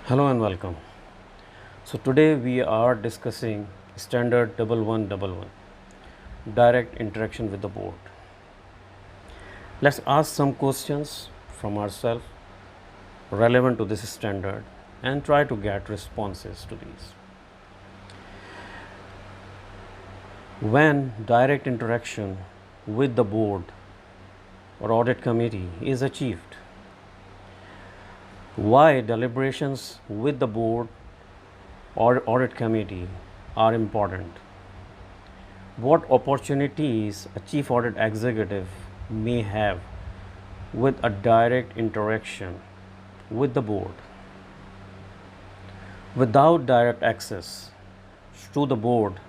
Hello and welcome. So today we are discussing standard 1111, direct interaction with the board. Let's ask some questions from ourselves relevant to this standard and try to get responses to these. When direct interaction with the board or audit committee is achieved, why deliberations with the board or audit committee are important? What opportunities a chief audit executive may have with a direct interaction with the board? Without direct access to the board,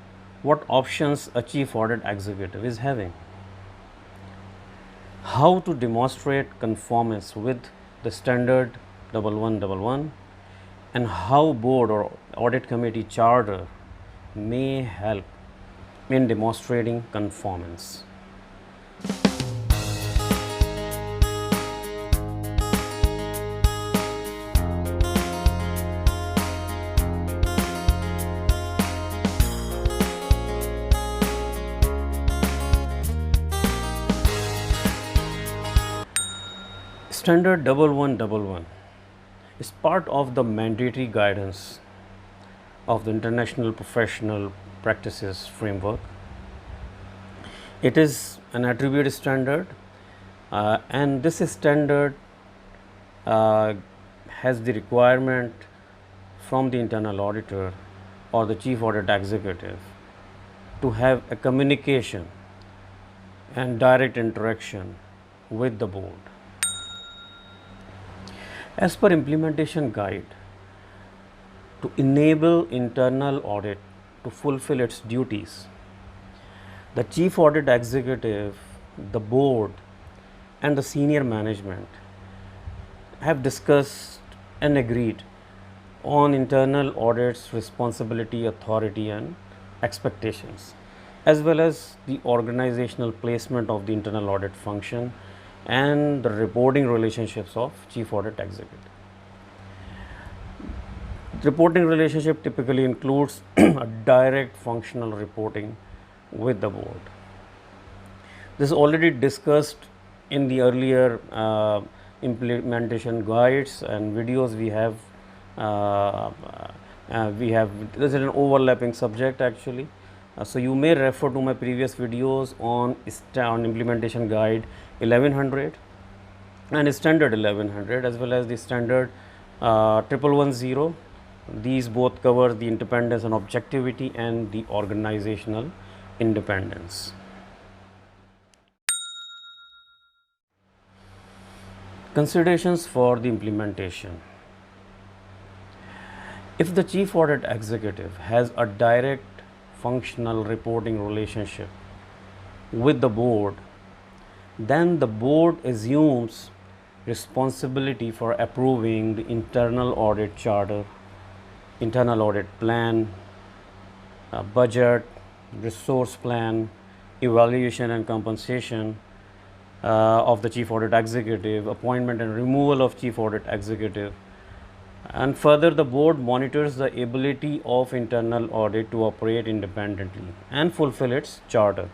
what options a chief audit executive is having? How to demonstrate conformance with the standard 1111 and how board or audit committee charter may help in demonstrating conformance. Standard 1111 is part of the mandatory guidance of the International Professional Practices Framework. It is an attribute standard, and this standard has the requirement from the internal auditor or the chief audit executive to have a communication and direct interaction with the board. As per implementation guide, to enable internal audit to fulfill its duties, the chief audit executive, the board, and the senior management have discussed and agreed on internal audit's responsibility, authority, and expectations, as well as the organizational placement of the internal audit function and the reporting relationships of chief audit executive. The reporting relationship typically includes a direct functional reporting with the board. This is already discussed in the earlier implementation guides and videos we have. This is an overlapping subject actually. So you may refer to my previous videos on implementation guide 1100 and standard 1100 as well as the standard 1110. These both cover the independence and objectivity and the organizational independence. Considerations for the implementation. If the chief audit executive has a direct functional reporting relationship with the board, then the board assumes responsibility for approving the internal audit charter, internal audit plan, budget, resource plan, evaluation and compensation of the chief audit executive, appointment and removal of chief audit executive. And further, the board monitors the ability of internal audit to operate independently and fulfill its charter.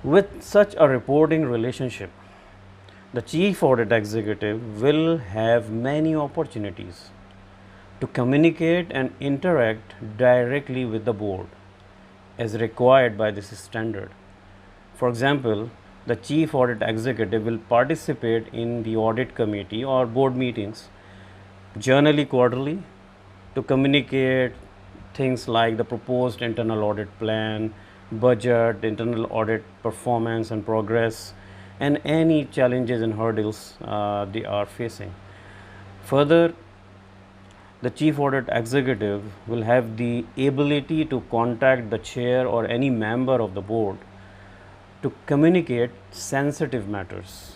With such a reporting relationship, the chief audit executive will have many opportunities to communicate and interact directly with the board as required by this standard. For example, the chief audit executive will participate in the audit committee or board meetings generally quarterly to communicate things like the proposed internal audit plan, budget, internal audit performance and progress, and any challenges and hurdles they are facing. Further, the chief audit executive will have the ability to contact the chair or any member of the board to communicate sensitive matters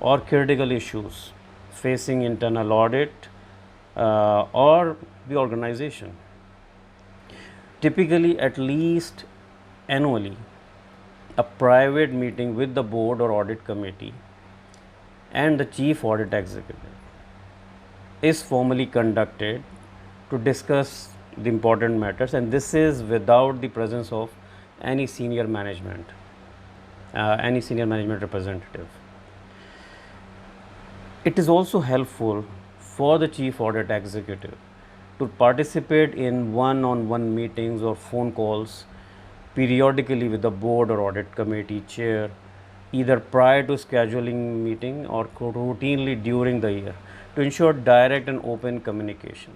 or critical issues facing internal audit or the organization. Typically, at least annually, a private meeting with the board or audit committee and the chief audit executive is formally conducted to discuss the important matters, and this is without the presence of any senior management representative. It is also helpful for the chief audit executive to participate in one-on-one meetings or phone calls periodically with the board or audit committee chair, either prior to scheduling meeting or routinely during the year, to ensure direct and open communication.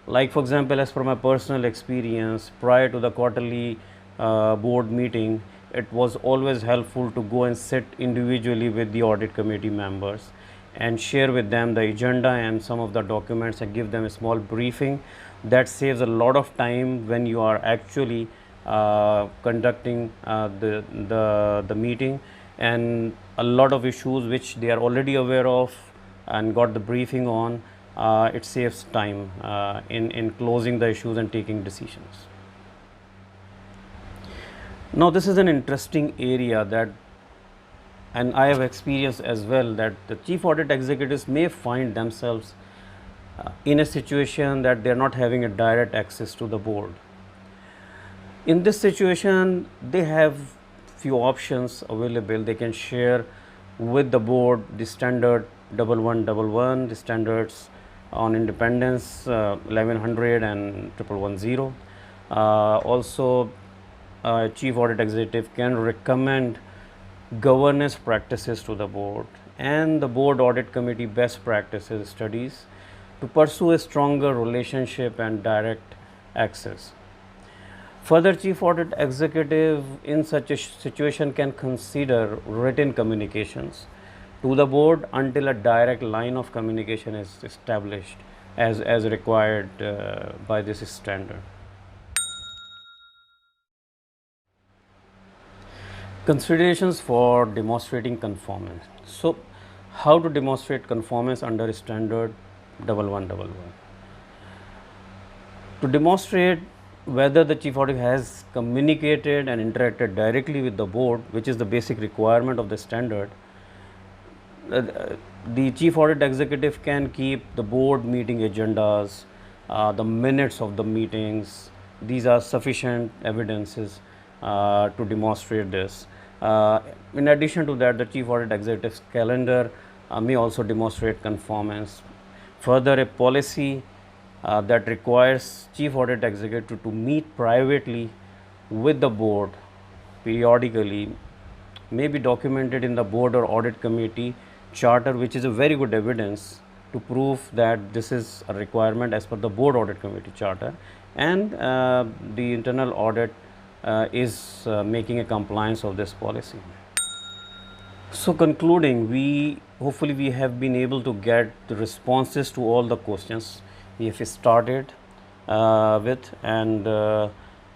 Like for example, as per my personal experience, prior to the quarterly board meeting, it was always helpful to go and sit individually with the audit committee members and share with them the agenda and some of the documents and give them a small briefing. That saves a lot of time when you are actually conducting the meeting, and a lot of issues which they are already aware of and got the briefing on. It saves time in closing the issues and taking decisions. Now this is an interesting area that, and I have experienced as well, that the chief audit executives may find themselves in a situation that they are not having a direct access to the board. In this situation, they have few options available. They can share with the board the standard 1111, the standards on independence 1100 and 1110. Also, chief audit executive can recommend governance practices to the board and the board audit committee best practices studies to pursue a stronger relationship and direct access. Further, chief audit executive in such a situation can consider written communications to the board until a direct line of communication is established as required by this standard. Considerations for demonstrating conformance. So, how to demonstrate conformance under standard 1111? To demonstrate whether the chief audit has communicated and interacted directly with the board, which is the basic requirement of the standard, the chief audit executive can keep the board meeting agendas, the minutes of the meetings. These are sufficient evidences to demonstrate this. In addition to that, the chief audit executive's calendar may also demonstrate conformance. Further, a policy that requires chief audit executive to meet privately with the board periodically may be documented in the board or audit committee charter, which is a very good evidence to prove that this is a requirement as per the board audit committee charter, and the internal audit is making a compliance of this policy. So concluding, hopefully we have been able to get the responses to all the questions we have started with, and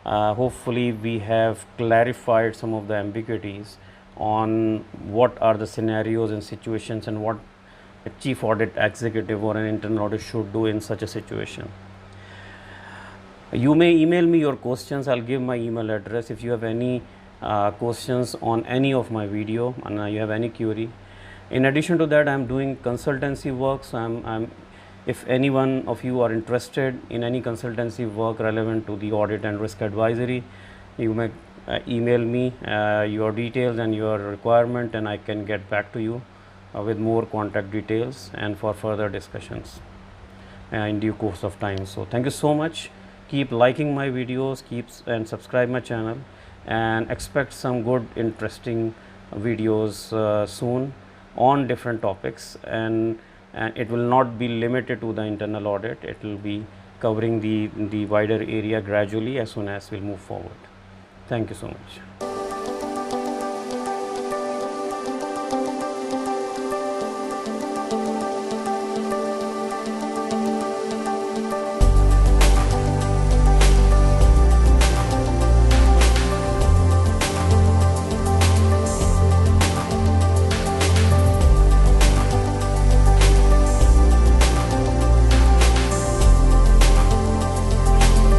hopefully we have clarified some of the ambiguities on what are the scenarios and situations and what a chief audit executive or an internal audit should do in such a situation. You may email me your questions. I'll give my email address if you have any questions on any of my video and you have any query. In addition to that, I'm doing consultancy work, so if any one of you are interested in any consultancy work relevant to the audit and risk advisory, you may email me your details and your requirement, and I can get back to you with more contact details and for further discussions in due course of time. So thank you so much. Keep liking my videos, and subscribe my channel, and expect some good interesting videos soon on different topics, and it will not be limited to the internal audit. It will be covering the wider area gradually as soon as we'll move forward. Thank you so much.